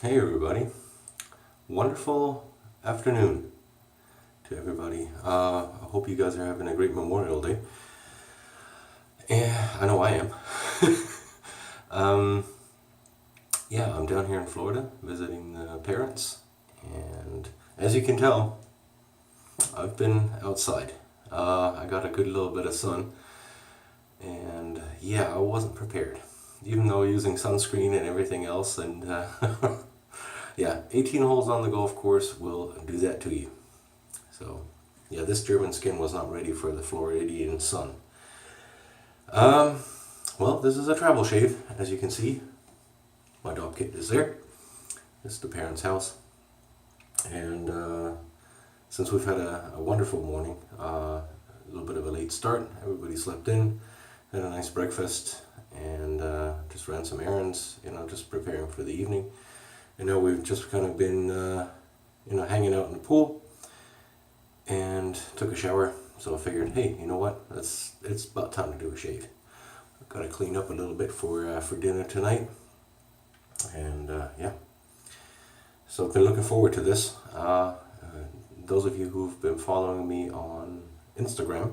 Hey everybody, wonderful afternoon to everybody. I hope you guys are having a great Memorial Day. Yeah, I know I am. um, yeah, I'm down here in Florida visiting the parents, and as you can tell, I've been outside. I got a good little bit of sun, and yeah, I wasn't prepared. Even though using sunscreen and everything else, and yeah, 18 holes on the golf course will do that to you. So, yeah, this German skin was not ready for the Floridian sun. Well, this is a travel shave, as you can see. My dog Kit is there. This is the parents' house. And since we've had a wonderful morning, a little bit of a late start, everybody slept in, had a nice breakfast, and just ran some errands, just preparing for the evening. And now we've just kind of been, hanging out in the pool and took a shower. So I figured, hey, you know what? It's about time to do a shave. I've got to clean up a little bit for dinner tonight. And yeah, so I've been looking forward to this. Those of you who've been following me on Instagram,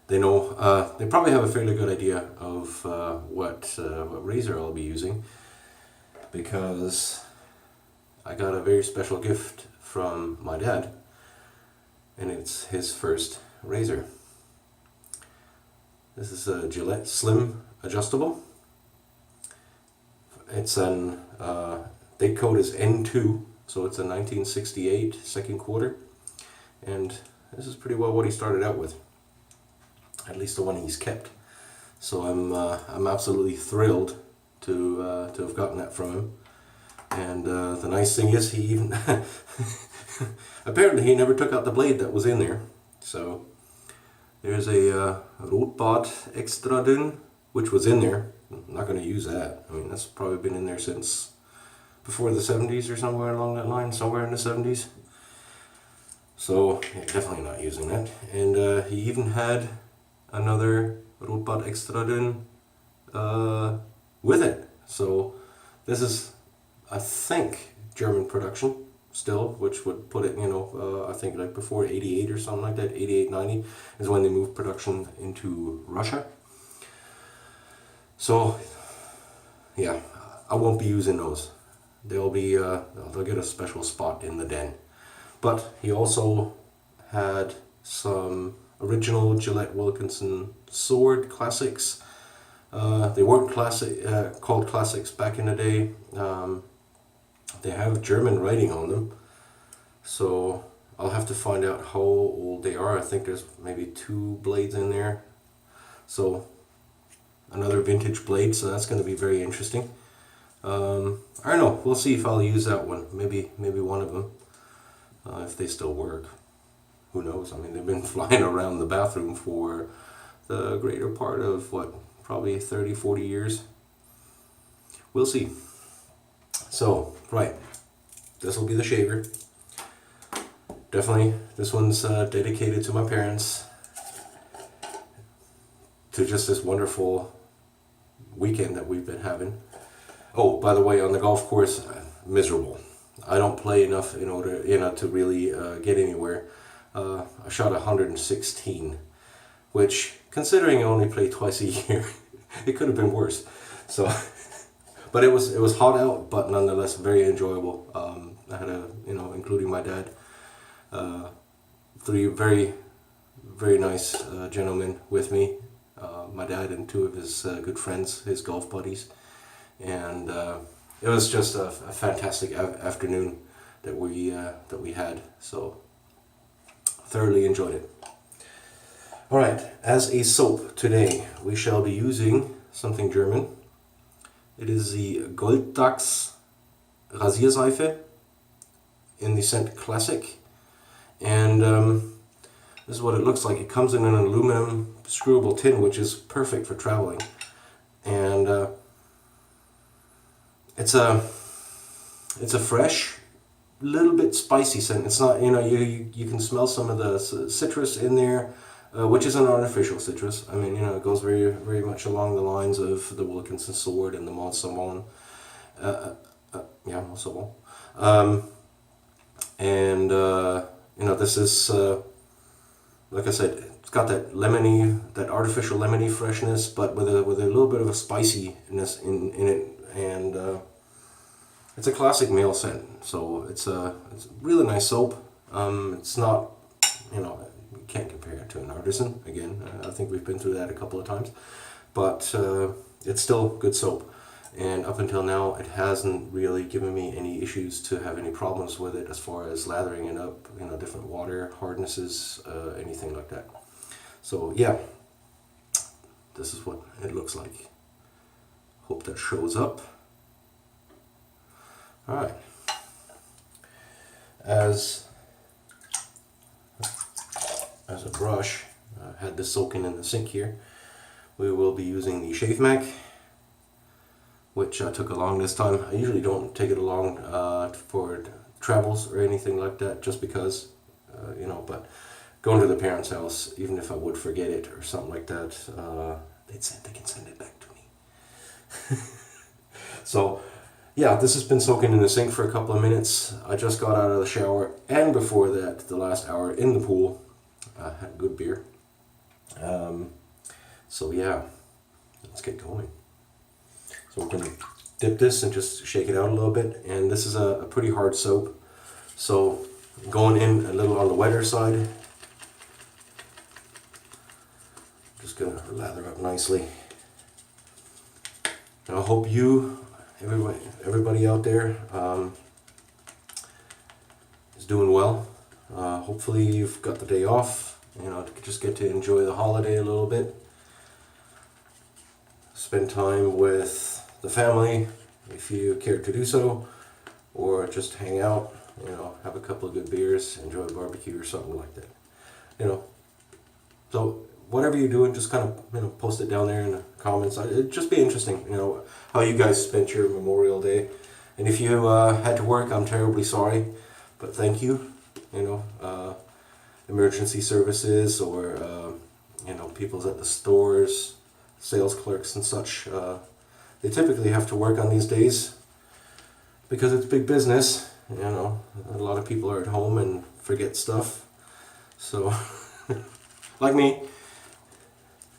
they know, they probably have a fairly good idea of what razor I'll be using, because I got a very special gift from my dad, and it's his first razor. This is a Gillette Slim Adjustable. It's an date code is N2, so it's a 1968 second quarter, and this is pretty well what he started out with, at least the one he's kept. So I'm absolutely thrilled to have gotten that from him. And the nice thing is, he even apparently he never took out the blade that was in there. So there's a Rotbart Extra Dünn, which was in there. I'm not going to use that. I mean, that's probably been in there since before the 70s or somewhere along that line, somewhere in the 70s. So yeah, definitely not using that. And he even had another Rotbart Extra Dünn with it. So this is, I think, German production still, which would put it, I think like before 88 or something like that, 88, 90 is when they moved production into Russia. So yeah, I won't be using those. They'll get a special spot in the den. But he also had some original Gillette Wilkinson Sword Classics. They weren't called Classics back in the day. They have German writing on them, so I'll have to find out how old they are. I think there's maybe 2 blades in there, so another vintage blade, so that's going to be very interesting. I don't know, we'll see if I'll use that one, maybe one of them, if they still work. Who knows? I mean, they've been flying around the bathroom for the greater part of, probably 30-40 years. We'll see. So, right, this will be the shaver. Definitely, this one's dedicated to my parents, to just this wonderful weekend that we've been having. Oh, by the way, on the golf course, miserable. I don't play enough in order, to really get anywhere. I shot 116, which, considering I only play twice a year, it could have been worse. So, but it was hot out, but nonetheless very enjoyable. I had including my dad, 3 very, very nice gentlemen with me. My dad and 2 of his good friends, his golf buddies, and it was just a fantastic afternoon that we had. So thoroughly enjoyed it. All right, as a soap today, we shall be using something German. It is the Golddachs Rasierseife in the scent Classic, and this is what it looks like. It comes in an aluminum screwable tin, which is perfect for traveling, and it's a fresh, little bit spicy scent. It's not, you can smell some of the citrus in there, which is an artificial citrus. I mean, it goes very, very much along the lines of the Wilkinson Sword and the Mont Saumon. Yeah, most of all. And you know, this is like I said, it's got that lemony, that artificial lemony freshness, but with a little bit of a spiciness in it, and it's a classic male scent. So it's a really nice soap. It's not, you know, you can't compare it to an artisan. Again, I think we've been through that a couple of times, but it's still good soap. And up until now, it hasn't really given me any issues to have any problems with it as far as lathering it up, you know, different water hardnesses, anything like that. So yeah, this is what it looks like. Hope that shows up. All right. As a brush, I had this soaking in the sink here. We will be using the Shavemac, which I took along this time. I usually don't take it along for travels or anything like that, just because, you know, but going to the parents' house, even if I would forget it or something like that, they can send it back to me. So, yeah, this has been soaking in the sink for a couple of minutes. I just got out of the shower, and before that, the last hour in the pool, I had a good beer. So yeah, let's get going. So we're going to dip this and just shake it out a little bit. And this is a pretty hard soap. So going in a little on the wetter side. Just going to lather up nicely. And I hope you, everybody out there, is doing well. Hopefully you've got the day off. You know, just get to enjoy the holiday a little bit. Spend time with the family if you care to do so, or just hang out, you know, have a couple of good beers, enjoy a barbecue or something like that, you know. So whatever you're doing, just kind of, you know, post it down there in the comments. It'd just be interesting, you know, how you guys spent your Memorial Day. And if you had to work, I'm terribly sorry, but thank you, you know, emergency services, or you know, people's at the stores, sales clerks and such. They typically have to work on these days because it's big business. You know, a lot of people are at home and forget stuff. So, like me,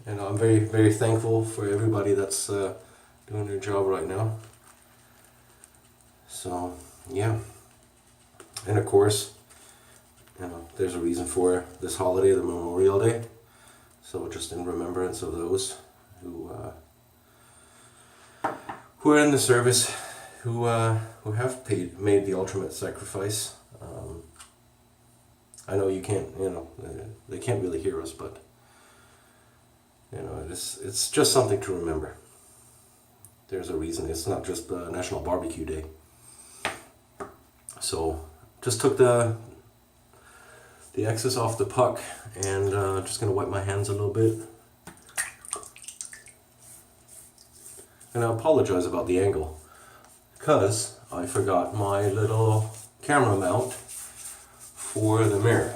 you know, I'm very, very thankful for everybody that's doing their job right now. So, yeah. And of course, you know, there's a reason for this holiday, the Memorial Day. So just in remembrance of those who are in the service, who have made the ultimate sacrifice. I know you can't, you know, they can't really hear us, but you know, it's just something to remember. There's a reason. It's not just National Barbecue Day. So just took the excess off the puck, and just gonna wipe my hands a little bit. And I apologize about the angle, because I forgot my little camera mount for the mirror.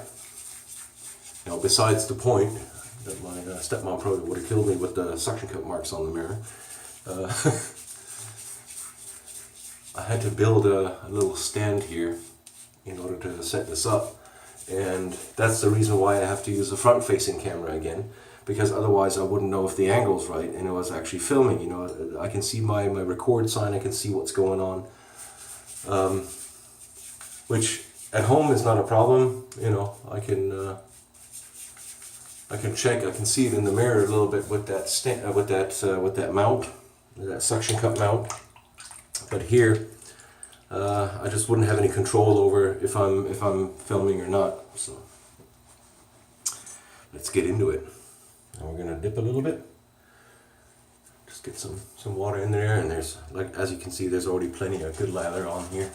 Now, besides the point that my stepmom probably would have killed me with the suction cup marks on the mirror, I had to build a little stand here in order to set this up. And that's the reason why I have to use the front-facing camera again, because otherwise I wouldn't know if the angle's right and it was actually filming. You know, I can see my record sign, I can see what's going on, which at home is not a problem. You know, I can check, I can see it in the mirror a little bit with that with that mount, that suction cup mount. But here, I just wouldn't have any control over if I'm filming or not. So let's get into it. And we're gonna dip a little bit. Just get some water in there, and there's, like, as you can see, there's already plenty of good lather on here.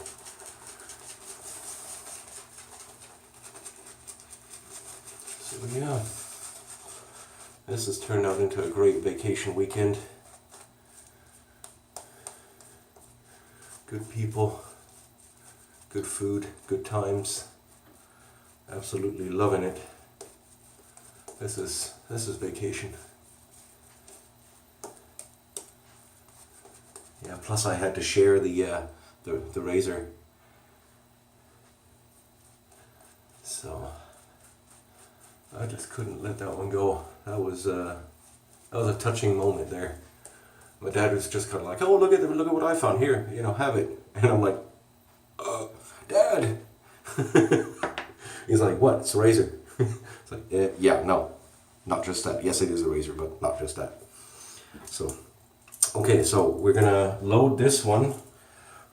So yeah, this has turned out into a great vacation weekend. Good people, good food, good times. Absolutely loving it. This is vacation. Yeah, plus I had to share the the razor. So I just couldn't let that one go. That was a touching moment there. My dad was just kind of like, "Oh, look at what I found here. You know, have it." And I'm like, "Dad." He's like, "What? It's a razor." It's like, "Yeah, no, not just that. Yes, it is a razor, but not just that." So, okay, so we're gonna load this one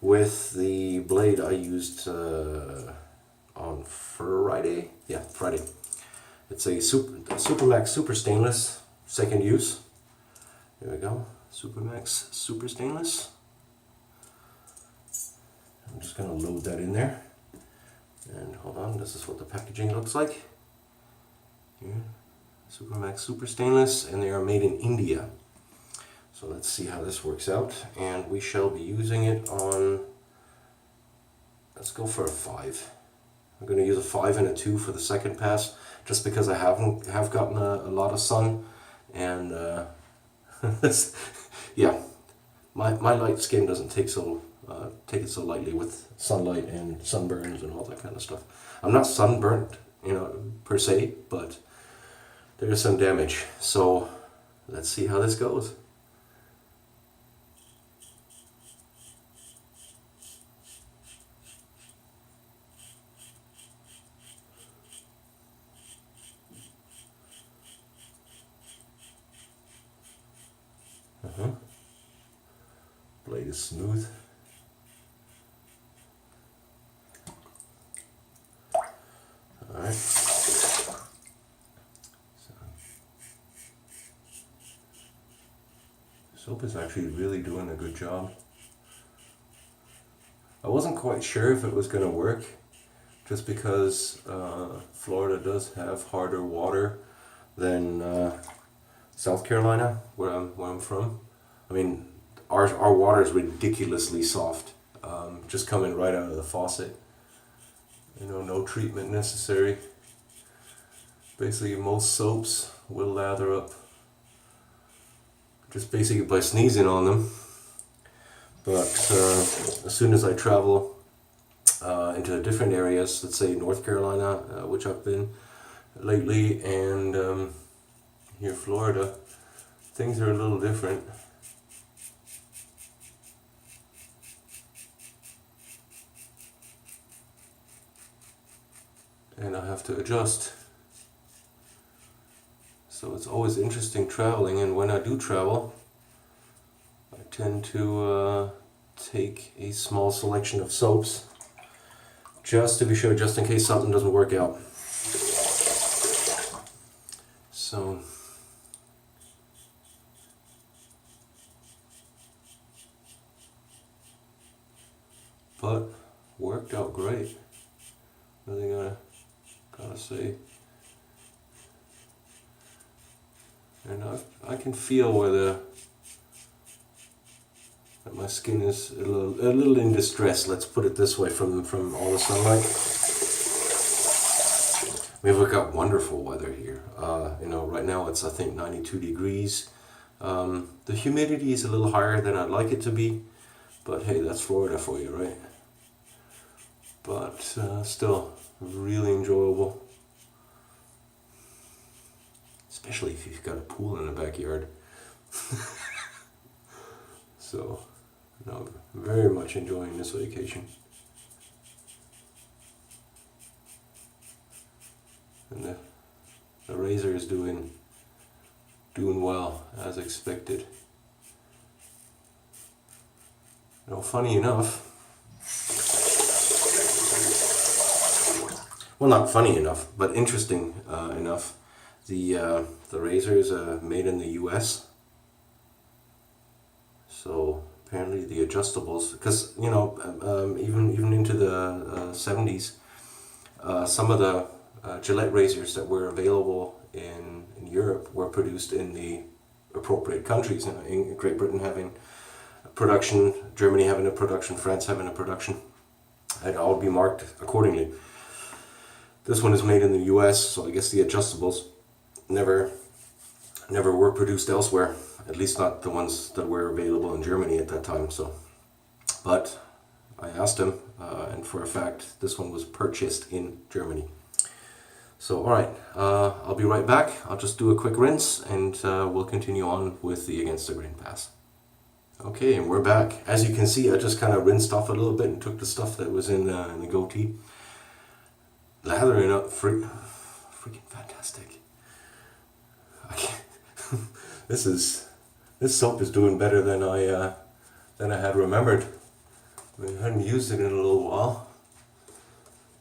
with the blade I used on Friday. Yeah, Friday. It's a Supermax Super Stainless, second use. There we go, Supermax Super Stainless. I'm just gonna load that in there. And hold on, this is what the packaging looks like. Here, Supermax Super Stainless, and they are made in India. So let's see how this works out. And we shall be using it on, let's go for a 5. I'm going to use a 5 and a 2 for the second pass, just because I have gotten a lot of sun, and yeah, my light skin doesn't take it so lightly with sunlight and sunburns and all that kind of stuff. I'm not sunburnt, per se, but there's some damage. So let's see how this goes. Blade is smooth. Alright. Soap is actually really doing a good job. I wasn't quite sure if it was going to work, just because Florida does have harder water than South Carolina, where I'm from. I mean, our water is ridiculously soft, just coming right out of the faucet. No treatment necessary. Basically, most soaps will lather up just basically by sneezing on them. But as soon as I travel into different areas, let's say North Carolina, which I've been lately, and here Florida, things are a little different. And I have to adjust. So it's always interesting traveling, and when I do travel, I tend to take a small selection of soaps, just to be sure, just in case something doesn't work out. So but worked out great. Really gotta say. And I can feel where that my skin is a little in distress. Let's put it this way, from all the sunlight. We've got wonderful weather here. Right now it's, I think, 92 degrees. The humidity is a little higher than I'd like it to be, but hey, that's Florida for you, right? But still really enjoyable. Especially if you've got a pool in the backyard. So, no, very much enjoying this vacation. And the razor is doing well, as expected. Funny enough, well, not funny enough, but interesting enough, the razor is made in the US. So apparently the adjustables, because even into the 70s, some of the Gillette razors that were available in Europe were produced in the appropriate countries. In Great Britain having a production, Germany having a production, France having a production, and all be marked accordingly. This one is made in the US, so I guess the adjustables never were produced elsewhere, at least not the ones that were available in Germany at that time. So, but I asked him, and for a fact, this one was purchased in Germany. So, alright, I'll be right back. I'll just do a quick rinse and we'll continue on with the Against the Grain pass. Okay, and we're back. As you can see, I just kind of rinsed off a little bit and took the stuff that was in the goatee. Lathering up, freaking fantastic. I can't this soap is doing better than I had remembered. I hadn't used it in a little while.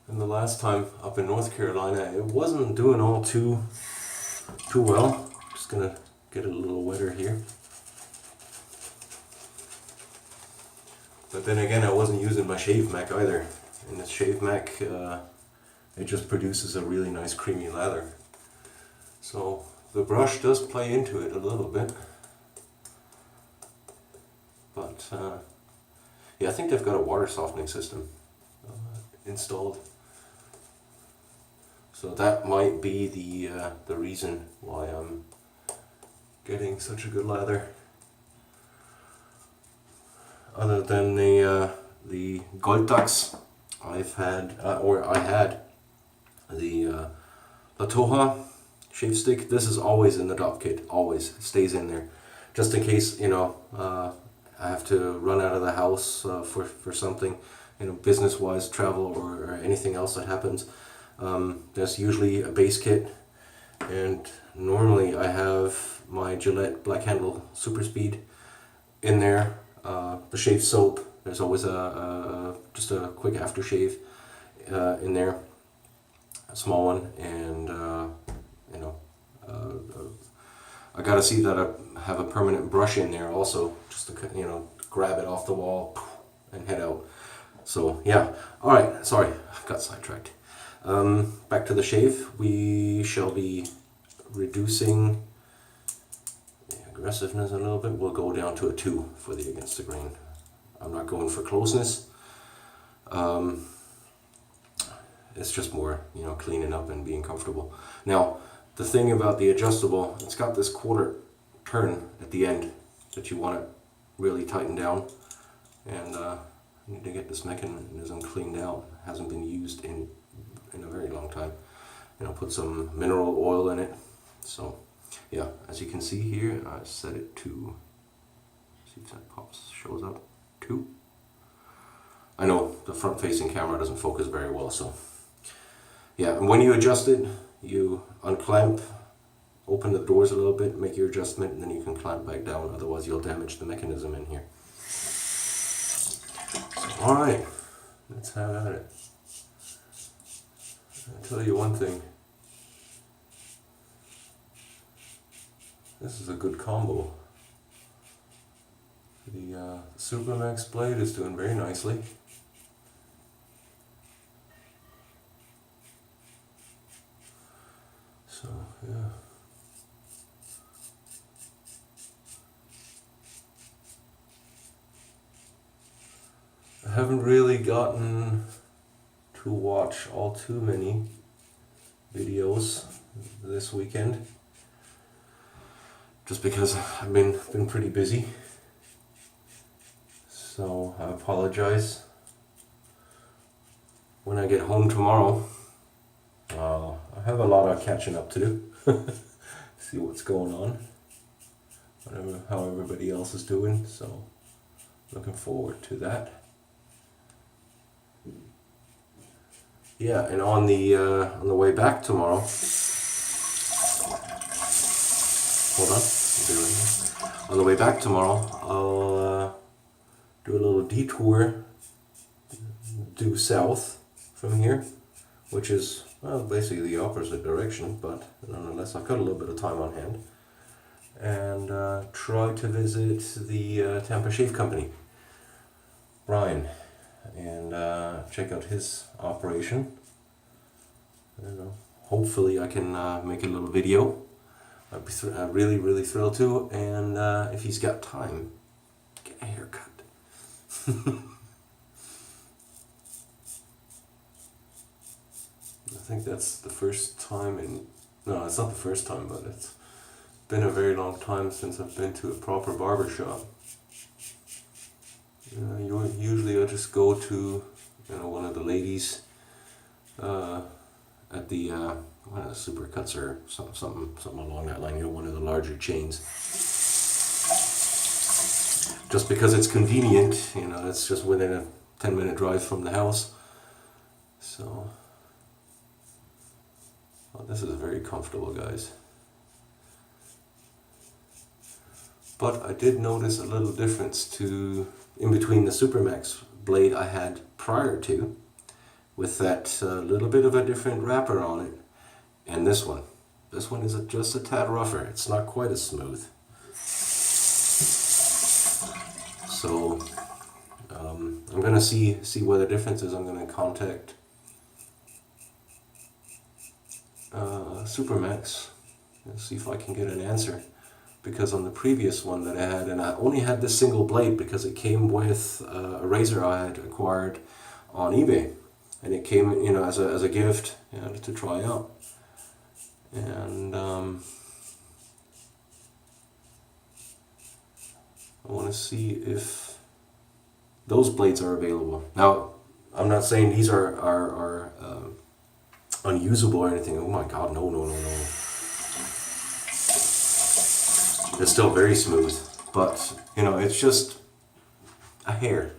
And the last time up in North Carolina, it wasn't doing all too well. Just gonna get it a little wetter here. But then again, I wasn't using my Shavemac either. And the Shavemac, it just produces a really nice creamy lather. So the brush does play into it a little bit. But yeah, I think they've got a water softening system installed. So that might be the reason why I'm getting such a good lather. Other than the Golddachs, I had the Latoha shave stick. This is always in the drop kit, always stays in there, just in case, you know, I have to run out of the house for something, you know, business-wise, travel or anything else that happens. There's usually a base kit, and normally I have my Gillette Black Handle Super Speed in there. The shave soap, there's always just a quick aftershave in there, a small one, and you know, I gotta see that I have a permanent brush in there also, just to, you know, grab it off the wall and head out. So yeah, all right, sorry, I got sidetracked. Back to the shave. We shall be reducing the aggressiveness a little bit. We'll go down to a 2 for the Against the Grain. I'm not going for closeness. It's just more, you know, cleaning up and being comfortable. Now, the thing about the adjustable, it's got this quarter turn at the end that you want it really tightened down. And I need to get this mechanism cleaned out. It hasn't been used in a very long time. And I'll put some mineral oil in it. So yeah, as you can see here, I set it to, see if that shows up, 2. I know the front facing camera doesn't focus very well, so yeah. And when you adjust it, you unclamp, open the doors a little bit, make your adjustment, and then you can clamp back down, otherwise you'll damage the mechanism in here. So, alright, let's have at it. I'll tell you one thing, this is a good combo. The Supermax blade is doing very nicely. So yeah. I haven't really gotten to watch all too many videos this weekend, just because I've been pretty busy. So I apologize. When I get home tomorrow, I have a lot of catching up to do. See what's going on, how everybody else is doing. So looking forward to that. Yeah, and on the way back tomorrow. Hold on, I'll be right here. On the way back tomorrow, I'll do a little detour due south from here, which is, well, basically the opposite direction, but nonetheless I've got a little bit of time on hand, and try to visit the Tampa Shave Company, Brian, and check out his operation. I don't know, hopefully I can make a little video. I'd be really thrilled to, and if he's got time, get a haircut. I think that's the first time no, it's not the first time, but it's been a very long time since I've been to a proper barber shop. Usually I just go to one of the ladies at the Supercuts or something along that line. One of the larger chains. Just because it's convenient, it's just within a 10-minute drive from the house. So, well, this is very comfortable, guys. But I did notice a little difference in between the Supermax blade I had prior to, with that little bit of a different wrapper on it, and this one. This one is just a tad rougher. It's not quite as smooth. So I'm gonna see what the difference is. I'm gonna contact Supermax and see if I can get an answer. Because on the previous one that I had, and I only had this single blade because it came with a razor I had acquired on eBay, and it came as a gift to try out. And I want to see if those blades are available. Now, I'm not saying these are unusable or anything. Oh my God, no. It's still very smooth, but it's just a hair,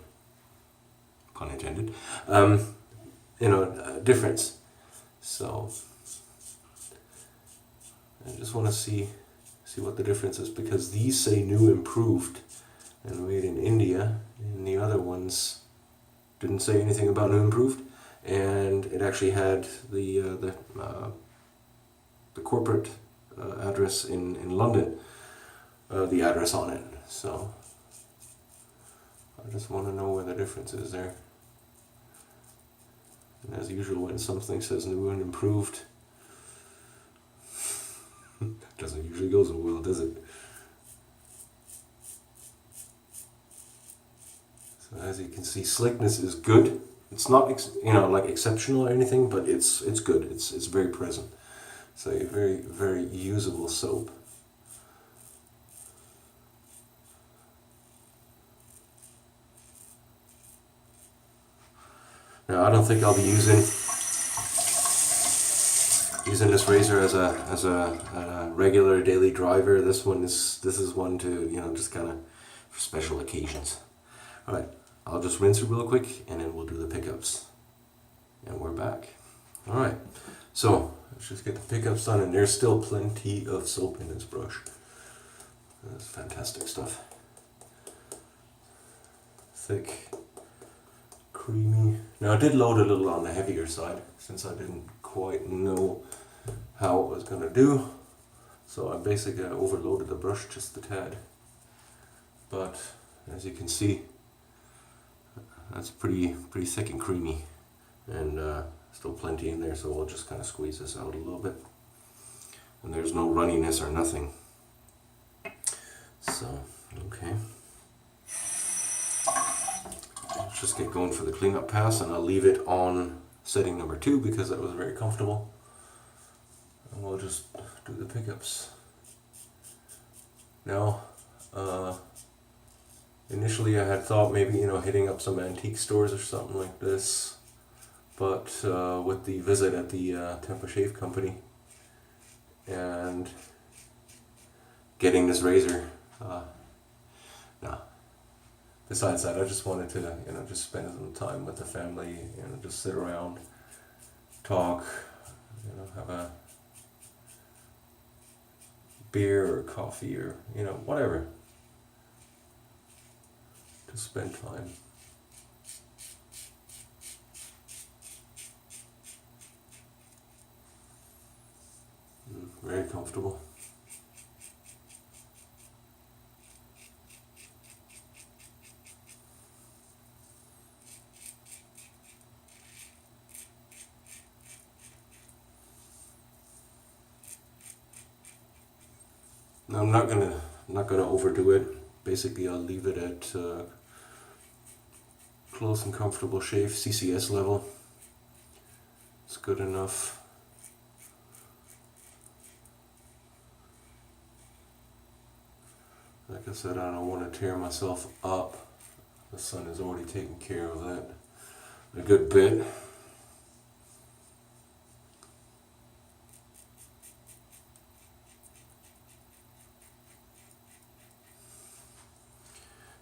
pun intended, a difference. So I just want to see what the difference is, because these say new improved and made in India, and the other ones didn't say anything about new improved, and it actually had the corporate address in London, the address on it. So I just want to know where the difference is there. And as usual, when something says new and improved, doesn't usually go so well, does it? So as you can see, slickness is good. It's not like exceptional or anything, but it's good. It's very present. So a very, very usable soap. Now I don't think I'll be using this razor as a regular daily driver. This is one to just kind of for special occasions. All right, I'll just rinse it real quick and then we'll do the pickups. And we're back. All right, so let's just get the pickups done, and there's still plenty of soap in this brush. That's fantastic stuff. Thick, creamy. Now I did load a little on the heavier side since I didn't quite know how it was going to do. So I basically overloaded the brush just a tad. But as you can see, that's pretty thick and creamy, and still plenty in there, so we'll just kind of squeeze this out a little bit. And there's no runniness or nothing. So, okay. Let's just get going for the cleanup pass, and I'll leave it on setting number 2 because that was very comfortable. And we'll just do the pickups. Now, initially I had thought maybe, hitting up some antique stores or something like this. But with the visit at the Temper Shave Company and getting this razor, no. Besides that, I just wanted to, just spend some time with the family, just sit around, talk, have a beer or coffee or, whatever. Just spend time. Very comfortable. Now I'm not gonna overdo it. Basically, I'll leave it at close and comfortable shave, CCS level. It's good enough. Like I said, I don't want to tear myself up. The sun has already taken care of that a good bit.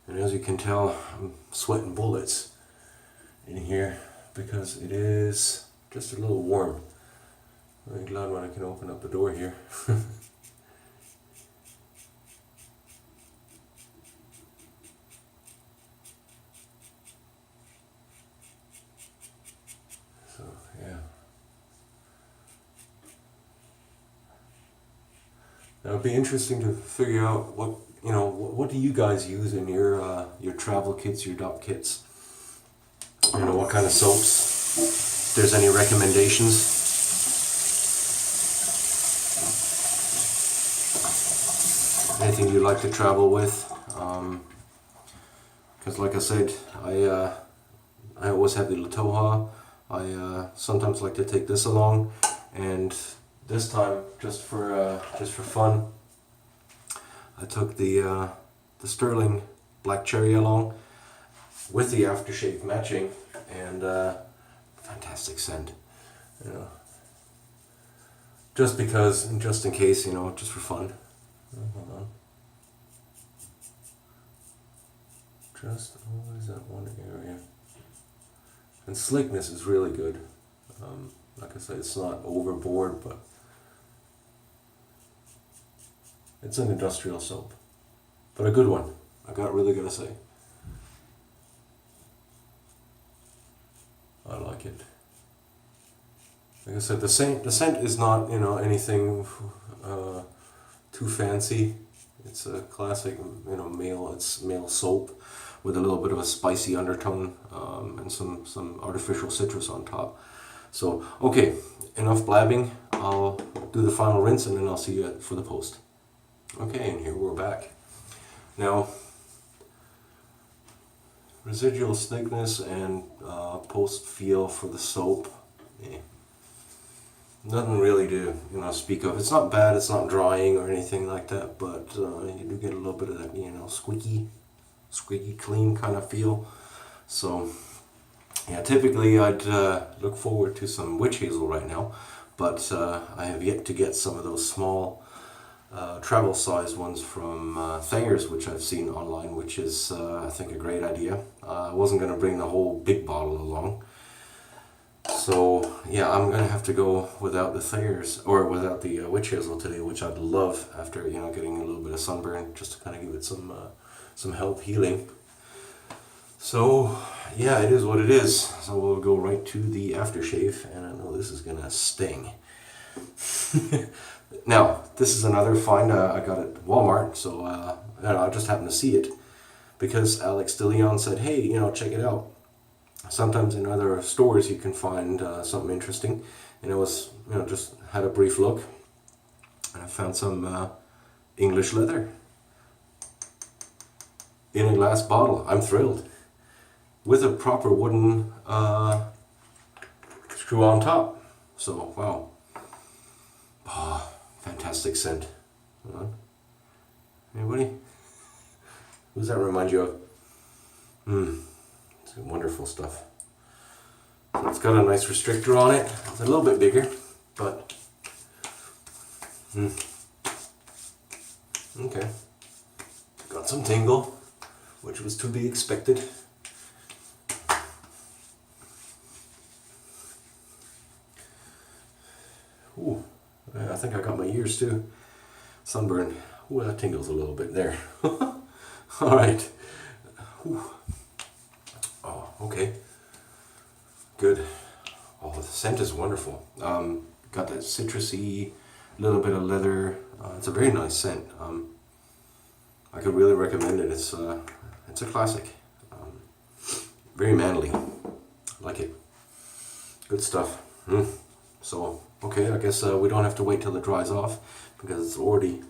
And as you can tell, I'm sweating bullets in here because it is just a little warm. I'm very glad when I can open up the door here. So yeah. Now it'd be interesting to figure out what what do you guys use in your travel kits, your dock kits? You know, what kind of soaps? If there's any recommendations. Anything you like to travel with? Because like I said, I always have the Latoha. I sometimes like to take this along, and this time just for fun, I took the Sterling Black Cherry along with the aftershave matching, and fantastic scent. You know, just because, and just in case, you know, just for fun. Hold on. Just always that one area. And slickness is really good. Like I said, it's not overboard, but it's an industrial soap. But a good one, really gotta say. I like it. Like I said, the scent is not, you know, anything too fancy. It's a classic, you know, male soap with a little bit of a spicy undertone, and some artificial citrus on top. So, okay, enough blabbing. I'll do the final rinse and then I'll see you for the post. Okay, and here we're back. Now, residual thickness and post feel for the soap. Nothing really to, you know, speak of. It's not bad, it's not drying or anything like that, but you do get a little bit of that, you know, squeaky clean kind of feel. So yeah, typically I'd look forward to some witch hazel right now, but I have yet to get some of those small travel size ones from Thayer's, which I've seen online, which is I think a great idea. I wasn't going to bring the whole big bottle along, so yeah, I'm going to have to go without the Thayer's, or without the witch hazel today, which I'd love after, you know, getting a little bit of sunburn, just to kind of give it some help healing. So yeah, it is what it is. So we'll go right to the aftershave, and I know this is gonna sting. Now, this is another find I got at Walmart, so I just happened to see it because Alex DeLeon said, hey, you know, check it out. Sometimes in other stores you can find something interesting, and it was, you know, just had a brief look, and I found some English leather in a glass bottle. I'm thrilled. With a proper wooden screw on top. So, wow. Oh, fantastic scent. Hold on. Anybody? Who does that remind you of? It's wonderful stuff. So it's got a nice restrictor on it. It's a little bit bigger, but okay. Got some tingle, which was to be expected. Ooh, I think I got my ears too. Sunburn. Ooh, that tingles a little bit there. Alright. Oh, okay. Good. Oh, the scent is wonderful. Got that citrusy, little bit of leather. It's a very nice scent. I could really recommend it. It's a classic. Very manly. Like it. Good stuff. So, okay, I guess we don't have to wait till it dries off because it's already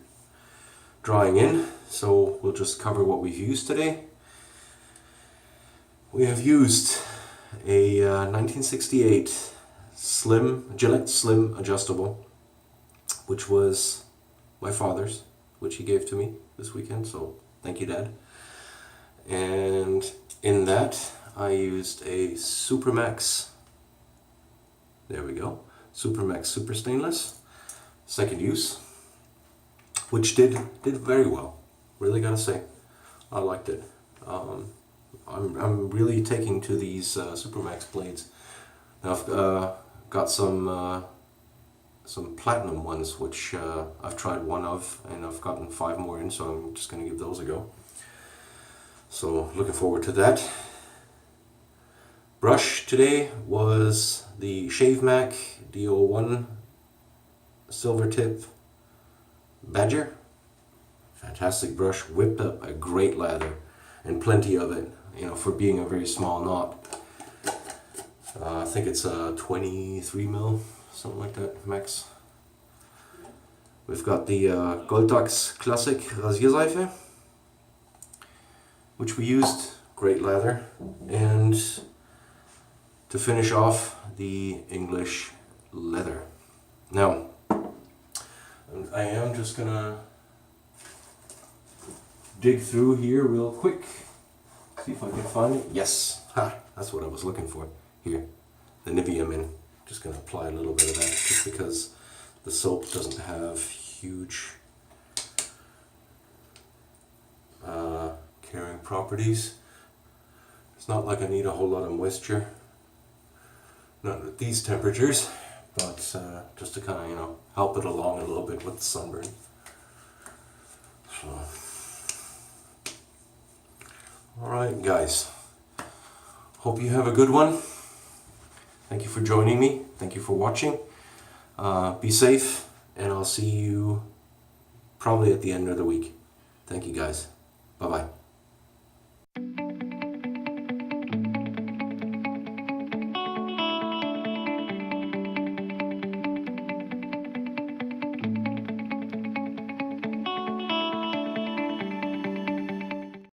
drying in. So we'll just cover what we've used today. We have used a 1968 Gillette Slim Adjustable, which was my father's, which he gave to me this weekend, so thank you, Dad. And in that I used a Supermax, there we go, Supermax Super Stainless, second use, which did very well, really gotta say. I liked it. I'm really taking to these Supermax blades. Now I've got some platinum ones, which I've tried one of, and I've gotten 5 more in, so I'm just going to give those a go. So looking forward to that. Brush today was the Shavemac D01 Silvertip Badger. Fantastic brush, whipped up a great lather, and plenty of it, you know, for being a very small knot. I think it's 23 mil, something like that, max. We've got the Golddachs Classic Rasierseife, which we used, great lather, and to finish off, the English leather. Now, I am just gonna dig through here real quick, see if I can find it. Yes, ha, that's what I was looking for. Here, the Nivea Min. Just gonna apply a little bit of that, just because the soap doesn't have huge carrying properties. It's not like I need a whole lot of moisture, not at these temperatures, but just to kind of, you know, help it along a little bit with the sunburn. So, alright guys, hope you have a good one. Thank you for joining me, thank you for watching. Be safe, and I'll see you probably at the end of the week. Thank you guys, bye bye.